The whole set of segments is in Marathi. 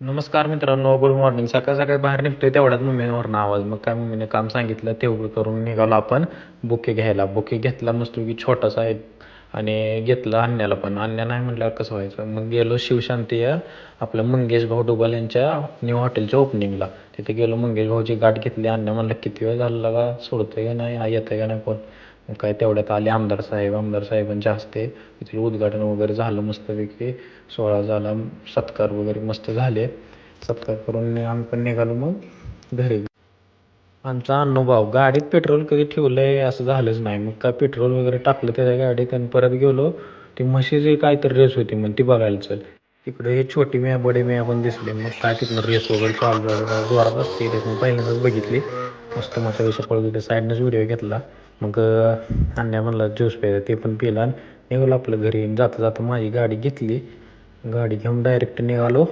नमस्कार मित्रांनो, गुड मॉर्निंग. सकाळ सकाळी बाहेर निघतोय तेवढ्यात मम्मीवरनं आवाज. मग काय मम्मीने काम सांगितलं तेवढं करून निघालो आपण बुके घ्यायला. बुके घेतला मस्त की छोटासा आहे आणि घेतलं अन्याला पण. अन्या नाही म्हटल्यावर कसं व्हायचं. मग गेलो शिवशांती या आपल्या मंगेश भाऊ डुबाल यांच्या न्यू हॉटेलच्या ओपनिंगला. तिथे गेलो, मंगेश भाऊची गाठ घेतली. अन्या म्हणलं किती वेळ झाला का सोडतोय का नाही, येतं का नाही कोण. मग काय तेवढ्यात आले आमदार साहेबांच्या हस्ते तिथे उद्घाटन वगैरे झालं मस्तपैकी. सोहळा झाला, सत्कार वगैरे मस्त झाले. सत्कार करून आम्ही पण निघालो मग घरी. आमचा अनुभव, गाडीत पेट्रोल कधी ठेवलं आहे असं झालंच नाही. मग काय पेट्रोल वगैरे टाकलं त्याच्या गाडीत आणि परत गेलो. ती म्हशीची काहीतरी रेस होती मग ती बघायला चल. इकडे हे छोटी मिया बडे मिया पण दिसले. मग काय तिथनं रेस वगैरे चालू झालं, जोरात असते रेस. मग पहिल्यांदाच बघितली, मस्त मस्त विषय पळत होते. साईडनंच व्हिडिओ घेतला. मग अन्या म्हणला ज्यूस प्यायचा, ते पण पिला आणि निघालो आपलं घरी. जाता जाता माझी गाडी घेतली, गाडी घेऊन डायरेक्ट निघालो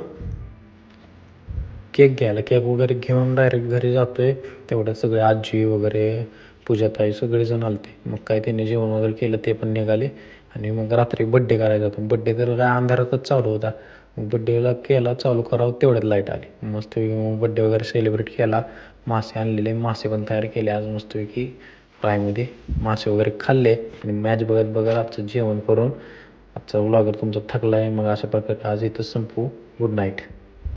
केक घ्यायला. केक वगैरे घेऊन डायरेक्ट घरी जातोय. तेवढ्यात सगळे आजी वगैरे पूजाताई सगळेजण आले होते. मग काय त्यांनी जेवण वगैरे केलं, ते पण निघाले. आणि मग रात्री बड्डे करायचा होता. बड्डे तर काय अंधारातच चालू होता. मग बड्डेला केला चालू करावं, तेवढ्यात लाईट आली. मस्तपैकी बड्डे वगैरे सेलिब्रेट केला. मासे आणलेले, मासे पण तयार केले आज मस्तपैकी फ्रायमध्ये. मासे वगैरे खाल्ले आणि मॅच बघत बघत आजचं जेवण करून आजचा व्लॉगर तुमचा थकला आहे. मग अशा प्रकारे आज इथं संपवू. Good night.